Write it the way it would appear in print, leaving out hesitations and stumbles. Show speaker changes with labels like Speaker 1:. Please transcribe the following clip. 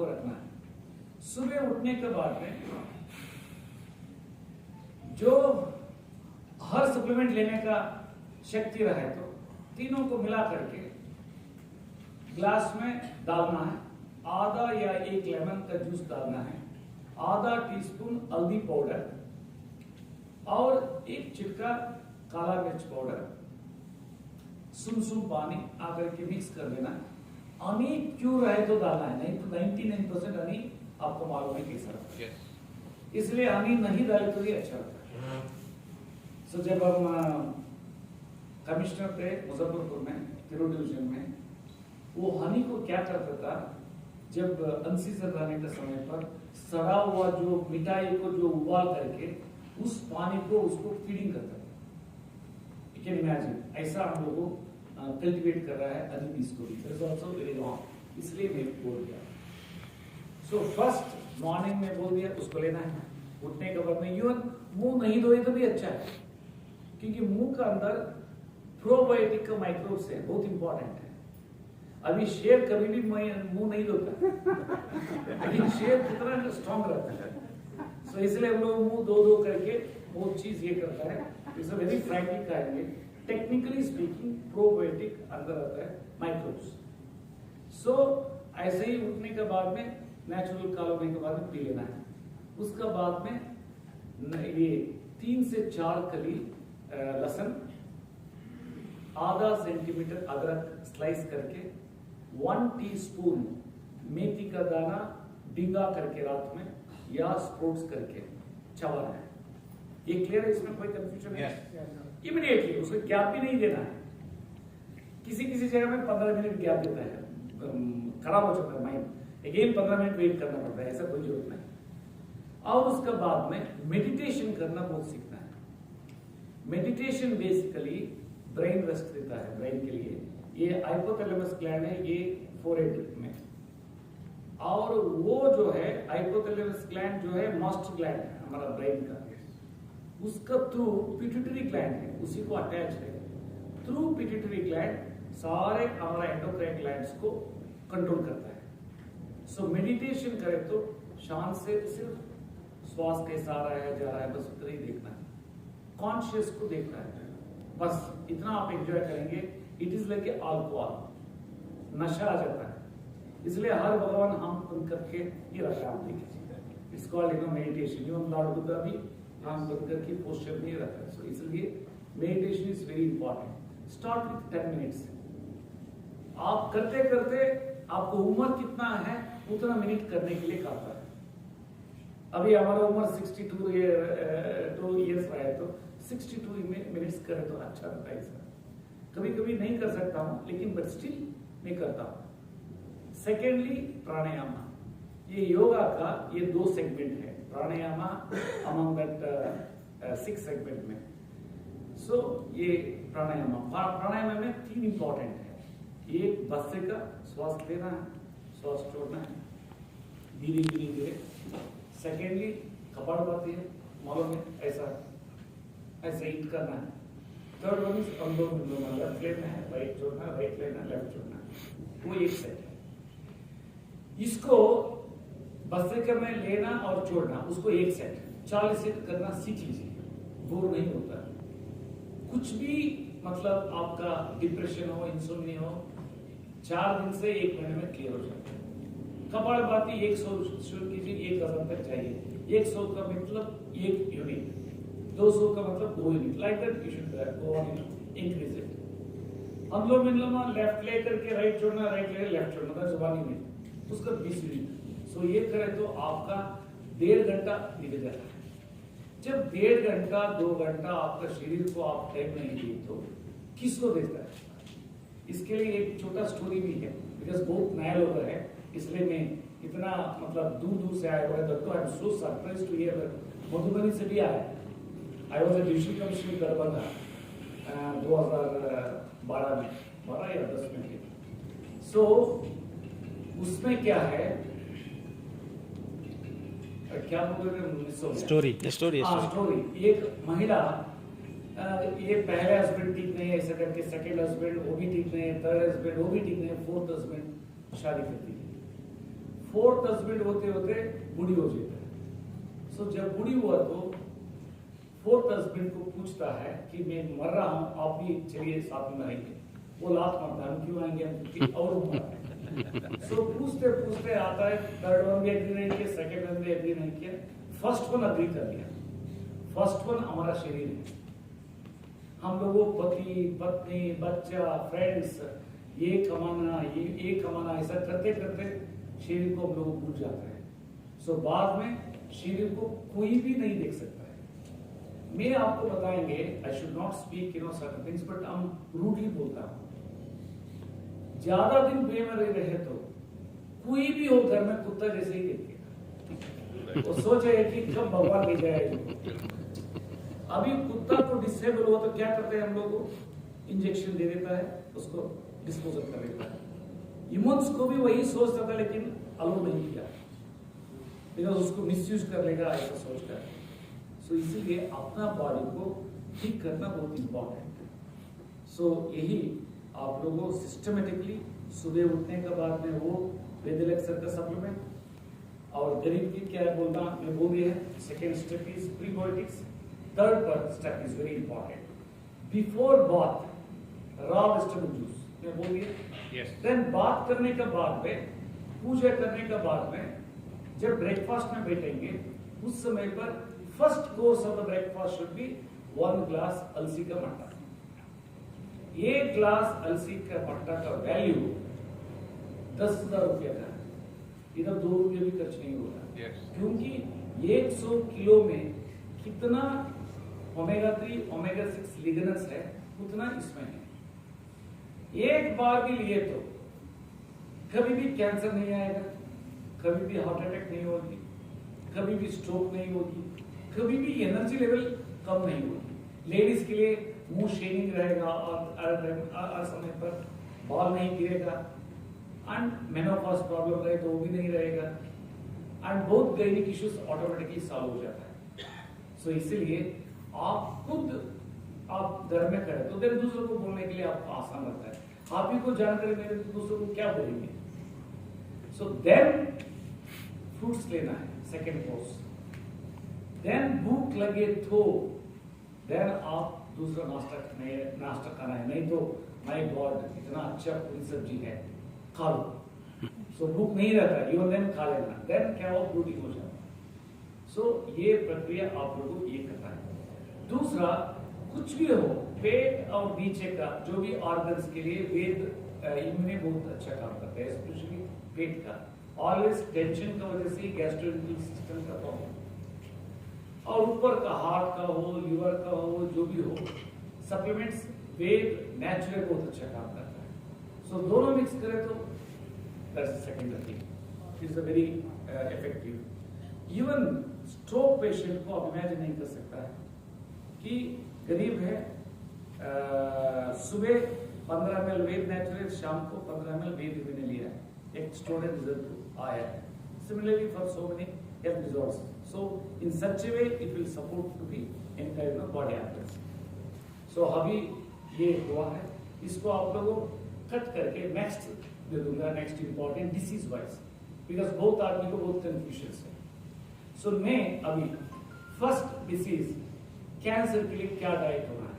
Speaker 1: को रखना है। सुबह उठने के बाद में जो हर सप्लीमेंट लेने का शक्ति रहे तो तीनों को मिला करके ग्लास में डालना है। आधा या एक लेमन का जूस डालना है, आधा टीस्पून हल्दी पाउडर और एक चिटका काला मिर्च पाउडर, सुम पानी आकर के मिक्स कर देना है। हनी क्यों रहे तो डालना है, नहीं तो 99% हनी आपको मालूम है कैसा रहता है, इसलिए हनी नहीं डाले तो ये अच्छा लगता है। सो जब हम कमिश्नर थे मुजफ्फरपुर में, तिरु डिवीजन में, वो हनी को क्या करता था, जब अनसीजन रहने के समय पर सड़ा हुआ जो मिठाई को जो उबाल करके उस पानी को उसको फीडिंग करता था। यू कैन इमेजिन, ऐसा हम लोगों को कल्टिवेट कर रहा है हनी बीज को भी। That is also very wrong, इसलिए मैं बोल दिया। सो फर्स्ट मॉर्निंग में बोल दिया उसको लेना है। उठने के बाद में यूं मुंह नहीं धोए तो भी अच्छा है, क्योंकि मुंह का अंदर प्रोबायोटिक का माइक्रोब्स है, बहुत इंपॉर्टेंट है। अभी शेर कभी भी मुंह नहीं धोता लेकिन शेर कितना स्ट्रॉन्ग रहता है। सो इसलिए हम लोग मुंह धो करके वो चीज ये करता है। It's a very frankly kind, technically speaking probiotic अंदर आता है माइक्रोब्स। सो ऐसे ही उठने के बाद में नेचुरल काल होने के बाद में पी लेना है। उसका बाद में ये 3 से 4 कली लहसुन, आधा सेंटीमीटर अदरक स्लाइस करके, 1 टीस्पून मेथी का दाना भिंगा करके रात में या स्प्रोट्स करके चबाना है। ये क्लियर है, इसमें कोई कंफ्यूजन है? इमीडिएटली उसको गैप भी नहीं देना है। किसी किसी जगह में 15 मिनट गैप देता है, खराब हो जाता है माइंड, अगेन 15 मिनट वेट करना पड़ता है, ऐसा कोई जरूरत नहीं। और उसके बाद में मेडिटेशन करना बहुत सीखना है। मेडिटेशन बेसिकली ब्रेन रेस्ट देता है, ब्रेन के लिए। ये हाइपोथैलेमस ग्लैंड है, ये फोरहेड में, और वो जो है हाइपोथैलेमस ग्लैंड जो है मास्टर ग्लैंड है हमारा ब्रेन का, उसका थ्रू पिट्यूटरी ग्लैंड है, उसी को अटैच है। थ्रू पिट्यूटरी ग्लैंड सारे हमारा एंडोक्राइन ग्लैंड्स को कंट्रोल करता है। सो मेडिटेशन करें तो शांत से सिर्फ श्वास कैसा आ रहा है जा रहा है, बस उतना ही देखना है, कॉन्शियस को देखना है, बस इतना आप एंजॉय करेंगे। इट इज लाइक अल्कोहल, नशा आ जाता है। इसलिए हर भगवान हम बंद करके ये रखा है, आप देखिए, it's called meditation. Even Lord Buddha भी हम बंद करके पोस्चर में रखा है। सो इसलिए meditation is very important. Start with 10 minutes. आप करते करते आपको उम्र कितना है उतना मिनट करने के लिए काफी है। अभी हमारा उम्र 62 ईयर्स रहा है, तो 62 मिनट्स करें तो अच्छा रहता है। कभी कभी नहीं कर सकता हूं, लेकिन बट स्टिल मैं करता हूं। सेकेंडली प्राणायाम, ये योगा का ये 2 सेगमेंट है, प्राणायाम अमंग दैट 6 सेगमेंट में। सो ये प्राणायाम में 3 इंपॉर्टेंट है। एक बस्से का श्वास लेना है, श्वास छोड़ना है धीरे धीरे धीरे। सेकेंडली कपालभाति है, मालूम है, ऐसा ही करना है। Third one is anulom vilom, left लेना है, राइट छोड़ना, राइट लेना, लेफ्ट छोड़ना, वो एक सेट है। इसको बस्से में लेना और छोड़ना, उसको एक सेट 40 सेट करना सीख लीजिए, बोर नहीं होता। कुछ भी मतलब आपका डिप्रेशन हो, इंसोम्निया हो, 4 दिन से 1 महीने में क्लियर हो जाता है। कपालभाति 100 शुरू कीजिए, 1000 तक चाहिए। 100 का मतलब 1 यूनिट, 200 का मतलब 2 unit, like that you should go on increase it. Anulom vilom left लेकर के राइट छोड़ना, राइट लेकर लेफ्ट छोड़ना, दैट्स 1 यूनिट, उसका 20 यूनिट। सो ये करें तो आपका 1.5 घंटा निकल जाता है। जब 1.5 घंटा 2 घंटा आपका शरीर को आप टाइम नहीं दिए तो किसको देता है? इसके लिए एक छोटा स्टोरी भी है, बिकॉज बहुत नया लोग है, इसलिए मैं इतना मतलब दूर दूर से आया हुआ है। तो I am so surprised to hear Madhubani से भी आया। I was a division commissioner Darbhanga 2012 में, 12 या 10 में। सो उसमें क्या है, क्या बोल रहे, स्टोरी। एक महिला, ये पहले हस्बैंड ठीक नहीं है, ऐसा करके सेकंड हस्बैंड वो भी ठीक नहीं है, थर्ड हस्बैंड वो भी ठीक नहीं है, फोर्थ हस्बैंड शादी करती है। 4th हस्बैंड होते होते बूढ़ी हो जाता है। सो जब बूढ़ी हुआ तो 4th हस्बैंड को पूछता है कि मैं मर रहा हूं, आप भी चलिए साथ में रहेंगे। वो लात मारता है, हम क्यों आएंगे, हम और उम्र। सो पूछते पूछते आता है, 3rd वन भी एग्री नहीं किया, 2nd वन भी एग्री नहीं किया, 1st वन अग्री कर लिया। 1st वन हमारा शरीर है, हम लोगों पति पत्नी बच्चा फ्रेंड्स ये कमाना ऐसा करते करते शरीर को हम लोग भूल जाते हैं। सो बाद में शरीर को कोई भी नहीं देख सकता है। मैं आपको बताएंगे, I should not speak certain things, but हम रूडली बोलता हूं। ज्यादा दिन बेमरे रहे तो कोई भी हो घर में कुत्ता जैसे ही देखेगा, वो सोचे कि कब भगवान ले जाए। अभी कुत्ता को डिसेबल हुआ तो क्या करते हैं हम लोग, इंजेक्शन दे देता है, उसको डिस्पोजल कर देता है। ह्यूमंस को भी वही सोचता था, लेकिन अलाउ नहीं किया, बिकॉज उसको मिसयूज कर लेगा ऐसा सोचकर। सो इसीलिए अपना बॉडी को ठीक करना बहुत इंपॉर्टेंट है। सो यही आप लोगों सिस्टमेटिकली सुबह उठने के बाद में वो वेदिलेक्सर का सप्लीमेंट, और गरीब की क्या बोलना मैं बोल दिया है। Second step is prebiotics, 3rd step is very important. Before bath, raw vegetable juice मैं बोल दिया।
Speaker 2: Yes.
Speaker 1: Then बात करने के बाद में, पूजा करने के बाद में, जब ब्रेकफास्ट में बैठेंगे उस समय पर first course of the breakfast should be 1 glass अलसी का मट्टा। 1 ग्लास अलसी का मट्टा का वैल्यू 10,000 रुपया का है, इधर 2 रुपये भी खर्च नहीं होगा।
Speaker 2: Yes.
Speaker 1: क्योंकि 100 किलो में कितना ओमेगा 3 ओमेगा 6 लिग्नेंट्स है उतना इसमें है। एक बार भी लिए तो कभी भी कैंसर नहीं आएगा, कभी भी हार्ट अटैक नहीं होगी, कभी भी स्ट्रोक नहीं होगी, कभी भी एनर्जी लेवल कम नहीं होगी। लेडीज के लिए मुंह शेनिंग रहेगा और समय पर बाल नहीं गिरेगा, एंड मेनोपॉज प्रॉब्लम रहे तो वो भी नहीं रहेगा, एंड बहुत गायनिक इश्यूज ऑटोमेटिकली सॉल्व हो जाता है। सो इसीलिए आप खुद आप घर में करें तो देन दूसरों को बोलने के लिए आपको आसान लगता है। आप ही को जानकर मेरे दूसरों को क्या बोलेंगे। सो देन फ्रूट्स लेना है, सेकेंड कोर्स। देन भूख लगे तो देन आप दूसरा नाश्ता खाना है, नहीं तो माय गॉड इतना अच्छा पूरी सब्जी है खा लो। सो भूख नहीं रहता, इवन देन खा लेना, देन क्या हो प्रोटीन हो जाता। सो ये प्रक्रिया आप लोगों को ये करना है। दूसरा, कुछ भी हो पेट और नीचे का जो भी ऑर्गन्स के लिए वेद इनमें बहुत अच्छा काम करता है, स्पेशली पेट का। ऑलवेज टेंशन का वजह से गैस्ट्रोइंटेस्टाइनल सिस्टम का प्रॉब्लम, और ऊपर का हार्ट का हो लिवर का हो जो भी हो, सप्लीमेंट्स वेद नेचुरल बहुत अच्छा काम करता है। सो दोनों मिक्स करें तो that's second thing is a very effective. Even stroke patient को आप इमेजिन नहीं कर सकता है कि गरीब है, सुबह 15 ml वेद नेचुरल, शाम को 15 ml वेद मैंने लिया है, एक स्टूडेंट रिजल्ट आया है। Similarly for so many health disorders, so in such a way it will support to be in kind of body apps. So अभी ये हुआ है, इसको आप लोगों कट करके नेक्स्ट दे दूंगा, next important disease wise, because बहुत आदमी को बहुत कंफ्यूजन है। सो मैं अभी फर्स्ट डिसीज कैंसर के लिए क्या डाइट होना है